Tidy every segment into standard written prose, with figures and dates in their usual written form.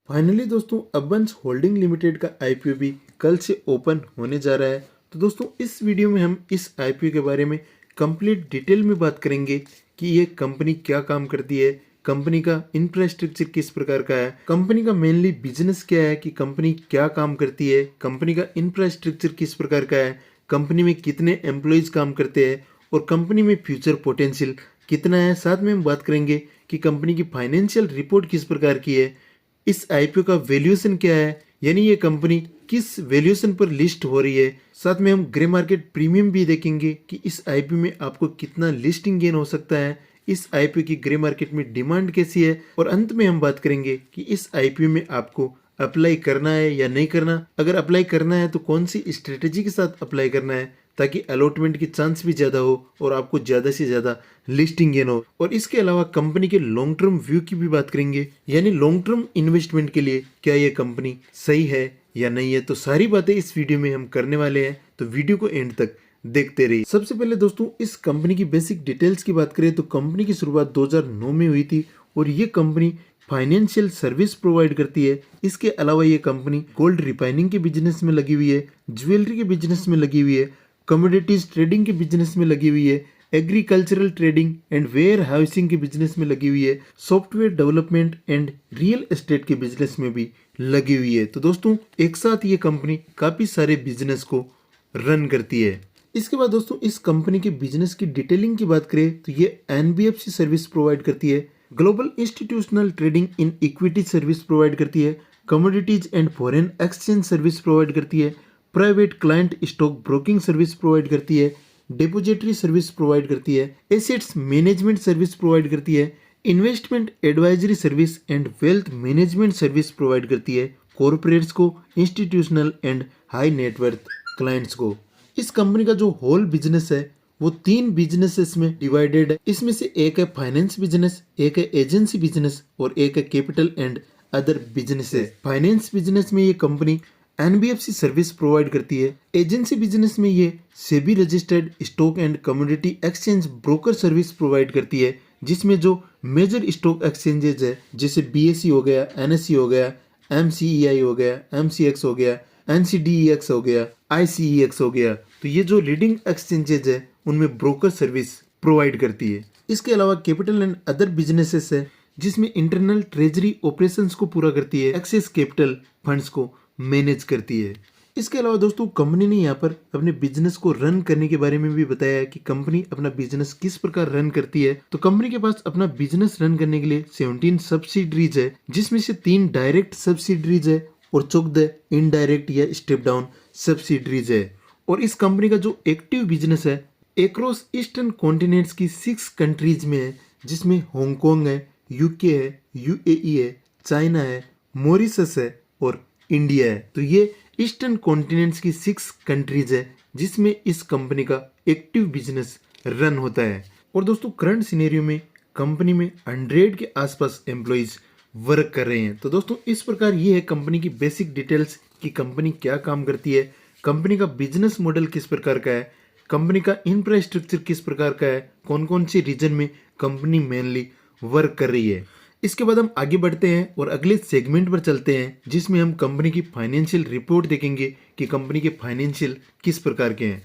Finally दोस्तों अबंस holding limited का IPO भी कल से ओपन होने जा रहा है। तो दोस्तों इस वीडियो में हम इस आईपीओ के बारे में कंप्लीट डिटेल में बात करेंगे कि ये कंपनी क्या काम करती है, कंपनी का इंफ्रास्ट्रक्चर किस प्रकार का है, कंपनी का मेनली बिजनेस क्या है, कि कंपनी क्या काम करती है, कंपनी का इंफ्रास्ट्रक्चर किस प्रकार का है, कंपनी में कितने एम्प्लॉयज काम करते हैं और कंपनी में फ्यूचर पोटेंशियल कितना है। साथ में हम बात करेंगे कि कंपनी की फाइनेंशियल रिपोर्ट किस प्रकार की है, इस आईपीओ का वैल्यूएशन क्या है, यानी ये कंपनी किस वैल्यूएशन पर लिस्ट हो रही है। साथ में हम ग्रे मार्केट प्रीमियम भी देखेंगे कि इस आईपीओ में आपको कितना लिस्टिंग गेन हो सकता है, इस आईपीओ की ग्रे मार्केट में डिमांड कैसी है, और अंत में हम बात करेंगे कि इस आईपीओ में आपको अप्लाई करना है या नहीं करना। अगर अप्लाई करना है तो कौन सी स्ट्रेटेजी के साथ अप्लाई करना है ताकि अलॉटमेंट की चांस भी ज़्यादा हो और आपको ज़्यादा से ज़्यादा लिस्टिंग गेन हो। और इसके अलावा कंपनी के लॉन्ग टर्म व्यू की भी बात करेंगे, यानी लॉन्ग टर्म इन्वेस्टमेंट के लिए क्या ये कंपनी सही है या नहीं है। तो सारी बातें इस वीडियो में हम करने वाले हैं, तो वीडियो को एंड तक देखते रहिए। सबसे पहले दोस्तों इस कंपनी की बेसिक डिटेल्स की बात करें तो कंपनी की शुरुआत 2009 में हुई थी और ये कंपनी फाइनेंशियल सर्विस प्रोवाइड करती है। इसके अलावा ये कंपनी गोल्ड रिफाइनिंग के बिजनेस में लगी हुई है, ज्वेलरी के बिजनेस में लगी हुई है, कमोडिटीज ट्रेडिंग के बिजनेस में लगी हुई है, agricultural trading and warehousing के बिजनेस में लगी हुई है, software development and real estate के बिजनेस में भी लगी हुई है। तो दोस्तों एक साथ ये कंपनी काफी सारे बिजनेस को रन करती है। इसके बाद दोस्तों इस कंपनी के बिजनेस की डिटेलिंग की बात करें तो ये एनबीएफसी सर्विस प्रोवाइड करती है, global institutional trading in equity service provide करती है, commodities and foreign exchange service provide करती है, private client stock broking service provide करती है, डिपोजिटरी सर्विस प्रोवाइड करती है, एसेट्स मैनेजमेंट सर्विस प्रोवाइड करती है, investment advisory service and wealth management service provide करती है कॉरपोरेट्स को, institutional and high net worth clients को। इस कंपनी का जो होल बिजनेस है वो 3 बिजनेसेस में डिवाइडेड है। इसमें से एक है फाइनेंस बिजनेस, एक है एजेंसी बिजनेस और एक है capital and other businesses. Finance business में ये कंपनी एनबीएफसी सर्विस प्रोवाइड करती है, एजेंसी बिजनेस में ये SEBI registered stock and commodity exchange broker service provide करती है, जिसमें जो मेजर स्टॉक एक्सचेंजेज है जैसे बीएसई हो गया, एनएसई हो गया, एमसीईआई हो गया, एमसीएक्स हो गया, एनसीडीईएक्स हो गया, आईसीईएक्स हो गया, तो ये जो लीडिंग एक्सचेंजेज है उनमें ब्रोकर सर्विस प्रोवाइड करती है। इसके अलावा कैपिटल एंड अदर बिजनेसेस है जिसमें इंटरनल ट्रेजरी ऑपरेशंस को पूरा करती है, एक्सेस कैपिटल फंड्स को मैनेज करती है। इसके अलावा दोस्तों कंपनी ने यहाँ पर अपने बिजनेस को रन करने के बारे में भी बताया है कि कंपनी अपना बिजनेस किस प्रकार रन करती है। तो कंपनी के पास अपना बिजनेस रन करने के लिए 17 सब्सिडरीज है, जिसमें से 3 डायरेक्ट सब्सिडरीज है और 14 इनडायरेक्ट या स्टेप डाउन सब्सिडरीज है। और इस कंपनी का जो एक्टिव बिजनेस है एक्रॉस ईस्टर्न कॉन्टिनेंट्स की 6 कंट्रीज में है, जिसमें हांगकांग है, यूके है, यूएई है, चाइना है, मॉरिशस है और इंडिया है। तो ये ईस्टर्न कॉन्टिनेंट्स की 6 कंट्रीज है जिसमें इस कंपनी का एक्टिव बिजनेस रन होता है। और दोस्तों करंट सिनेरियो में कंपनी में 100 के आसपास एम्प्लॉइज वर्क कर रहे हैं। तो दोस्तों इस प्रकार ये है कंपनी की बेसिक डिटेल्स कि कंपनी क्या काम करती है, कंपनी का बिजनेस मॉडल किस प्रकार का है, कंपनी का इंफ्रास्ट्रक्चर किस प्रकार का है, कौन कौन से रीजन में कंपनी मेनली वर्क कर रही है। इसके बाद हम आगे बढ़ते हैं और अगले सेगमेंट पर चलते हैं जिसमें हम कंपनी की फाइनेंशियल रिपोर्ट देखेंगे कि कंपनी के फाइनेंशियल किस प्रकार के हैं।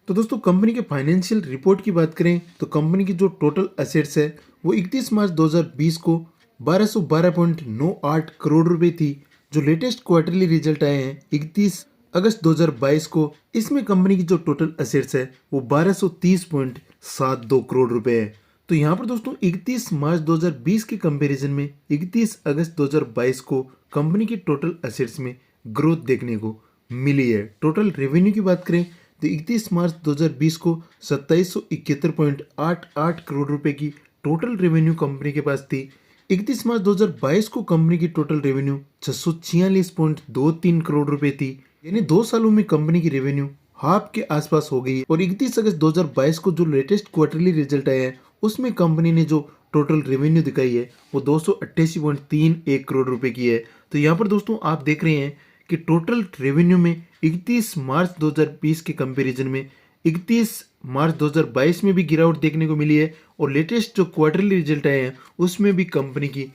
तो दोस्तों कंपनी के फाइनेंशियल रिपोर्ट की बात करें तो कंपनी की जो टोटल एसेट्स है वो 31 मार्च 2020 को 1212.98 करोड़ रुपए थी। जो लेटेस्ट क्वार्टरली रिजल्ट आए हैं 31 अगस्त 2022 को, इसमें कंपनी की जो टोटल एसेट्स है वो 1230.72 करोड़ रुपए है। तो यहाँ पर दोस्तों 31 मार्च 2020 के कंपैरिजन में 31 अगस्त 2022 को कंपनी की टोटल एसेट्स में ग्रोथ देखने को मिली है। टोटल रेवेन्यू की बात करें तो 31 मार्च 2020 को 2771.88 करोड़ रुपए की टोटल रेवेन्यू कंपनी के पास थी। 31 मार्च 2022 को कंपनी की टोटल रेवेन्यू 646.23 करोड़ रुपए थी, यानी 2 सालों में कंपनी की रेवेन्यू हाफ के आसपास हो गई है। और 31 अगस्त 2022 को जो लेटेस्ट क्वार्टरली रिजल्ट आया है उसमें कंपनी ने जो टोटल रेवेन्यू दिखाई है वो 288.31 करोड़ रुपए की है। तो यहाँ पर दोस्तों आप देख रहे हैं कि टोटल रेवेन्यू में 31 मार्च 2020 के कंपैरिजन में 31 मार्च 2022 में भी गिरावट देखने को मिली है और लेटेस्ट जो क्वार्टरली रिजल्ट आए हैं उसमें भी कंपनी की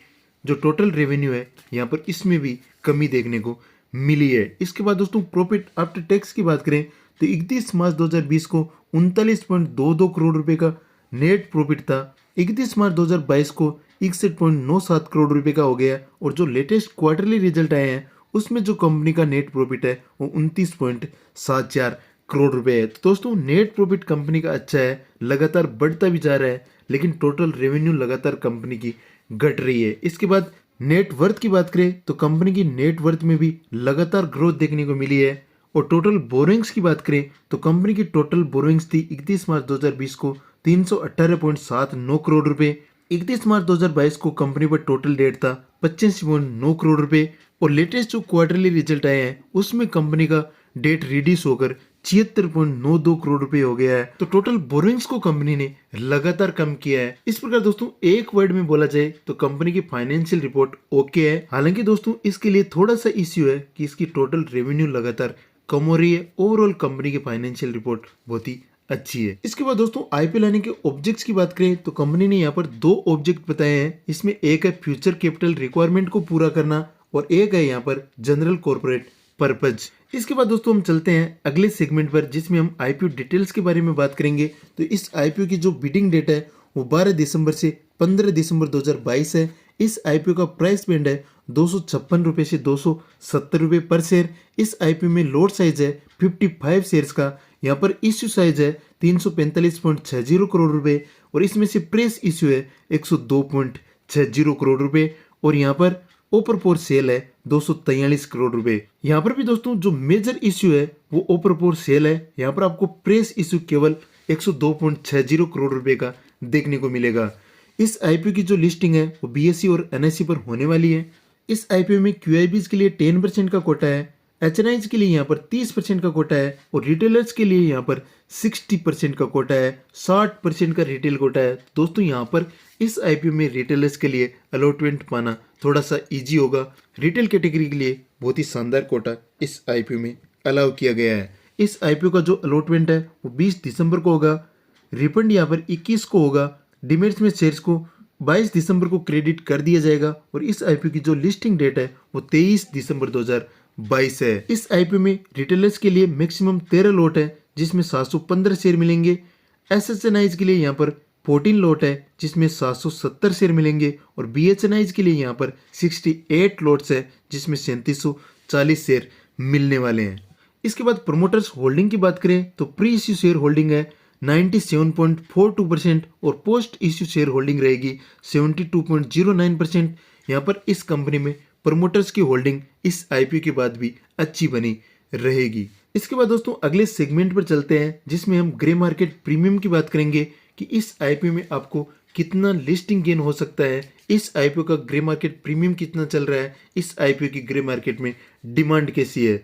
जो टोटल रेवेन्यू है यहाँ पर इसमें भी कमी देखने को मिली है। इसके बाद दोस्तों प्रॉफिट आफ्टर टैक्स की बात करें तो 31 मार्च 2020 को 39.22 करोड़ रुपए का नेट प्रॉफिट था। 31 मार्च 2022 को 61.97 करोड़ रुपए का हो गया और जो लेटेस्ट क्वार्टरली रिजल्ट आए हैं उसमें जो कंपनी का नेट प्रॉफिट है वो 29.74 करोड़ रुपए है। तो दोस्तों नेट प्रॉफिट कंपनी का अच्छा है, लगातार बढ़ता भी जा रहा है, लेकिन टोटल रेवेन्यू लगातार कंपनी की घट रही है। इसके बाद नेट वर्थ की बात करें तो कंपनी की नेट वर्थ में भी लगातार ग्रोथ देखने को मिली है। और टोटल बोरोइंग्स की बात करें तो कंपनी की टोटल बोरोइंग्स थी 31 मार्च 2020 को 318.79 करोड़ रुपए। 31 मार्च 2022 को कंपनी पर टोटल डेट था 85.9 करोड़ रुपए और लेटेस्ट जो क्वार्टरली रिजल्ट आए हैं उसमें कंपनी का डेट रिड्यूस होकर 76.92 करोड़ रुपए हो गया है। तो टोटल बोरोइंग्स को कंपनी ने लगातार कम किया है। इस प्रकार दोस्तों एक वर्ड में बोला जाए तो कंपनी की फाइनेंशियल रिपोर्ट ओके है। हालांकि दोस्तों इसके लिए थोड़ा सा इश्यू है कि इसकी टोटल रेवेन्यू लगातार कम हो रही है। ओवरऑल कंपनी की फाइनेंशियल रिपोर्ट बहुत ही अच्छी है। इसके बाद दोस्तों आईपीओ लाने के ऑब्जेक्ट्स की बात करें तो कंपनी ने यहाँ पर 2 ऑब्जेक्ट बताए हैं। इसमें एक है फ्यूचर कैपिटल रिक्वायरमेंट को पूरा करना और एक है यहाँ पर जनरल कॉर्पोरेट पर्पज। इसके बाद दोस्तों हम चलते हैं अगले सेगमेंट पर जिसमें हम आईपीओ डिटेल्स के बारे में बात करेंगे। तो इस आईपीओ की जो बिडिंग डेट है वो 12 दिसंबर से 15 दिसंबर 2022 है। इस आईपीओ का प्राइस बैंड है 256 रुपये से 270 रुपये पर शेयर। इस आईपीओ में लोट साइज है 55 शेयर्स का। यहाँ पर इश्यू साइज है 345.60 करोड़ रुपए और इसमें से प्रेस इश्यू है 102.60 करोड़ रुपए और यहाँ पर ओपर फॉर सेल है 243 करोड़ रुपए। यहाँ पर भी दोस्तों जो मेजर इश्यू है वो ओपर फॉर सेल है। यहाँ पर आपको प्रेस इश्यू केवल 102.60 करोड़ रुपए का देखने को मिलेगा। इस आईपीओ की जो लिस्टिंग है वो बीएसई और एनएसई पर होने वाली है। इस आईपीओ में क्यूआईबीज के लिए 10% का कोटा है, एचएनआईज के लिए यहाँ पर 30% का कोटा है और रिटेलर्स के लिए यहाँ पर 60% का कोटा है, 60% का रिटेल कोटा है। दोस्तों यहाँ पर इस आईपीओ में रिटेलर्स के लिए अलॉटमेंट पाना थोड़ा सा इजी होगा। रिटेल कैटेगरी के लिए बहुत ही शानदार कोटा इस आईपीओ में अलाउ किया गया है। इस आईपीओ का जो अलॉटमेंट है वो 20 दिसंबर को होगा, रिफंड यहाँ पर 21 को होगा, डिमेरिट्स में शेयर्स को 22 दिसंबर को क्रेडिट कर दिया जाएगा और इस आईपीओ की जो लिस्टिंग डेट है वो 23 दिसंबर 2022 है। इस आईपीओ में रिटेलर्स के लिए मैक्सिमम 13 लॉट है जिसमें 715 शेयर मिलेंगे। एसएचएनआईज के लिए यहाँ पर 14 लॉट है जिसमें 770 शेयर मिलेंगे और बीएचएनआईज के लिए यहाँ पर 68 लॉट्स है जिसमें 3740 शेयर मिलने वाले हैं। इसके बाद प्रोमोटर्स होल्डिंग की बात करें तो प्री इश्यू शेयर होल्डिंग है 97.42% और पोस्ट इश्यू शेयर होल्डिंग रहेगी 72.09%। यहाँ पर इस कंपनी में प्रमोटर्स की होल्डिंग इस आईपीओ के बाद भी अच्छी बनी रहेगी। इसके बाद दोस्तों अगले सेगमेंट पर चलते हैं जिसमें हम ग्रे मार्केट प्रीमियम की बात करेंगे कि इस आईपीओ में आपको कितना लिस्टिंग गेन हो सकता है, इस आईपीओ का ग्रे मार्केट प्रीमियम कितना चल रहा है, इस आईपीओ की ग्रे मार्केट में डिमांड कैसी है।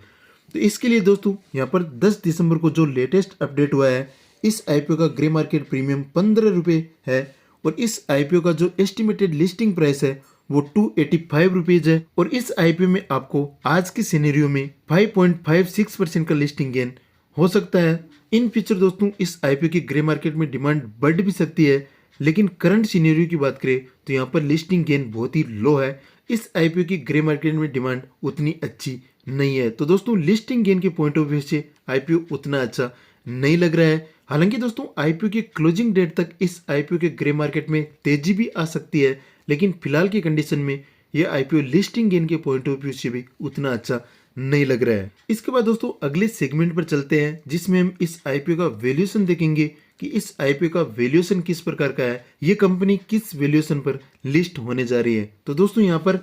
तो इसके लिए दोस्तों यहाँ पर 10 दिसंबर को जो लेटेस्ट अपडेट हुआ है इस आईपीओ का ग्रे मार्केट प्रीमियम 15 रुपये है और इस आईपीओ का जो एस्टिमेटेड लिस्टिंग प्राइस है वो 285 रुपीज है और इस आईपीओ में आपको आज के सिनेरियो में 5.56% का लिस्टिंग गेन हो सकता है। इन फ्यूचर दोस्तों इस आईपीओ की ग्रे मार्केट में डिमांड बढ़ भी सकती है, लेकिन करंट सिनेरियो की बात करें तो यहाँ पर लिस्टिंग गेन बहुत ही लो है। इस आईपीओ की ग्रे मार्केट में डिमांड उतनी अच्छी नहीं है। तो दोस्तों लिस्टिंग गेन के पॉइंट ऑफ व्यू से आईपीओ उतना अच्छा नहीं लग रहा है। हालांकि दोस्तों आईपीओ की क्लोजिंग डेट तक इस आईपीओ के ग्रे मार्केट में तेजी भी आ सकती है, लेकिन फिलहाल की कंडीशन में यह आईपीओ लिस्टिंग गेन के पॉइंट ऑफ व्यू से भी उतना अच्छा नहीं लग रहा है। इसके बाद दोस्तों अगले सेगमेंट पर चलते हैं जिसमें हम इस आईपीओ का वैल्यूएशन देखेंगे कि इस आईपीओ का वैल्यूएशन किस प्रकार का है, ये कंपनी किस वैल्यूएशन पर लिस्ट होने जा रही है। तो दोस्तों यहाँ पर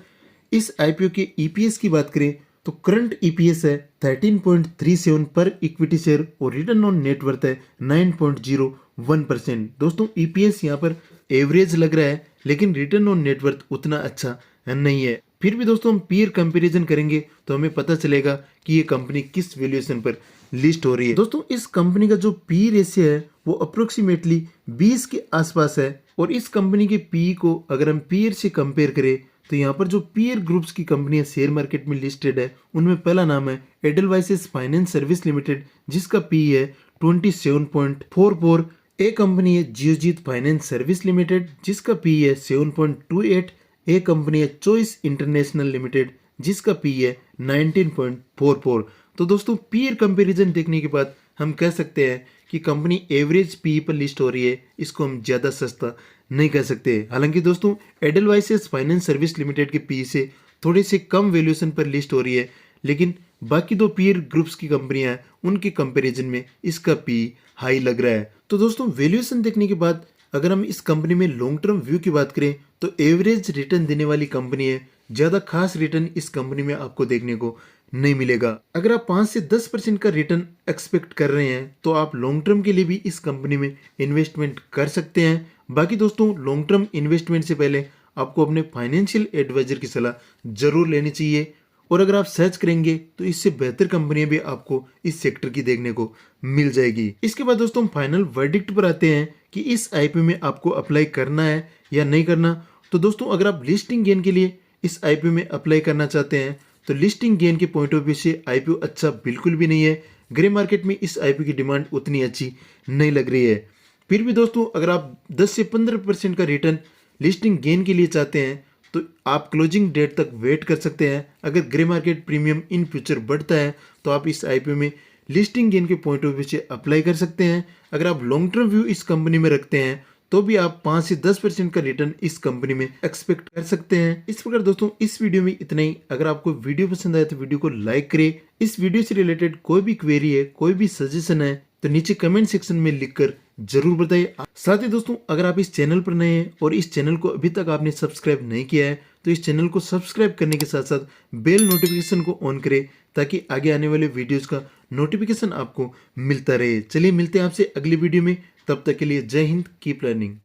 इस आईपीओ के ईपीएस की बात करें तो करंट ईपीएस है 13.37 पर इक्विटी शेयर और रिटर्न ऑन नेटवर्थ है 9.01%। दोस्तों ईपीएस यहाँ पर एवरेज लग रहा है, लेकिन रिटर्न ऑन नेटवर्थ उतना अच्छा नहीं है। फिर भी दोस्तों हम पीयर कंपैरिजन करेंगे तो हमें पता चलेगा कि ये कंपनी किस वैल्यूएशन पर लिस्ट हो रही है। दोस्तों इस कंपनी का जो पी रेशियो है वो अप्रोक्सीमेटली 20 के आसपास है और इस कंपनी के पी को अगर हम पीयर से कंपेयर करें तो यहाँ पर जो पीयर ग्रुप्स की कंपनियां शेयर मार्केट में लिस्टेड है उनमें पहला नाम है एडलवाइसेस फाइनेंस सर्विस लिमिटेड जिसका पी है 27.44। एक कंपनी है जियोजीत फाइनेंस सर्विस लिमिटेड जिसका पी है 7.28। ये कंपनी है चॉइस इंटरनेशनल लिमिटेड, जिसका पी है 19.44। तो दोस्तों पीयर कंपैरिजन देखने के बाद हम कह सकते हैं कि कंपनी एवरेज पी पर लिस्ट हो रही है, इसको हम ज़्यादा सस्ता नहीं कह सकते। हालांकि दोस्तों एडलवाइसेस फाइनेंस सर्विस लिमिटेड के पी से थोड़े से कम वैल्यूएशन पर लिस्ट हो रही है, लेकिन बाकी दो पीयर ग्रुप्स की कंपनियां हैं उनके कंपैरिजन में इसका पी हाई लग रहा है। तो दोस्तों वैल्यूएशन देखने के बाद अगर हम इस कंपनी में लॉन्ग टर्म व्यू की बात करें तो एवरेज रिटर्न देने वाली कंपनी है, ज़्यादा खास रिटर्न इस कंपनी में आपको देखने को नहीं मिलेगा। अगर आप 5 से 10% का रिटर्न एक्सपेक्ट कर रहे हैं तो आप लॉन्ग टर्म के लिए भी इस कंपनी में इन्वेस्टमेंट कर सकते हैं। बाकी दोस्तों लॉन्ग टर्म इन्वेस्टमेंट से पहले आपको अपने फाइनेंशियल एडवाइजर की सलाह जरूर लेनी चाहिए, और अगर आप सर्च करेंगे तो इससे बेहतर कंपनियां भी आपको इस सेक्टर की देखने को मिल जाएगी। इसके बाद दोस्तों हम फाइनल वर्डिक्ट पर आते हैं कि इस आईपीओ में आपको अप्लाई करना है या नहीं करना। तो दोस्तों अगर आप लिस्टिंग गेन के लिए इस आईपीओ में अप्लाई करना चाहते हैं तो लिस्टिंग गेन के पॉइंट ऑफ व्यू से आईपीओ अच्छा बिल्कुल भी नहीं है। ग्रे मार्केट में इस आईपीओ की डिमांड उतनी अच्छी नहीं लग रही है। फिर भी दोस्तों अगर आप 10 से 15% का रिटर्न लिस्टिंग गेन के लिए चाहते हैं तो आप क्लोजिंग डेट तक वेट कर सकते हैं। अगर grey market premium in future बढ़ता है तो आप इस आईपीओ में लिस्टिंग गेन के पॉइंट ऑफ व्यू से अप्लाई कर सकते हैं। अगर आप लॉन्ग टर्म व्यू इस कंपनी में रखते हैं तो भी आप 5 से 10% का रिटर्न इस कंपनी में एक्सपेक्ट कर सकते हैं। इस प्रकार दोस्तों इस वीडियो में इतना ही। अगर आपको वीडियो पसंद आए तो वीडियो को लाइक करें। इस वीडियो से रिलेटेड कोई भी क्वेरी है, कोई भी सजेशन है तो नीचे कमेंट सेक्शन में लिखकर जरूर बताइए। साथ ही दोस्तों अगर आप इस चैनल पर नए हैं और इस चैनल को अभी तक आपने सब्सक्राइब नहीं किया है तो इस चैनल को सब्सक्राइब करने के साथ साथ बेल नोटिफिकेशन को ऑन करें ताकि आगे आने वाले वीडियोस का नोटिफिकेशन आपको मिलता रहे। चलिए मिलते हैं आपसे अगली वीडियो में, तब तक के लिए जय हिंद, कीप लर्निंग।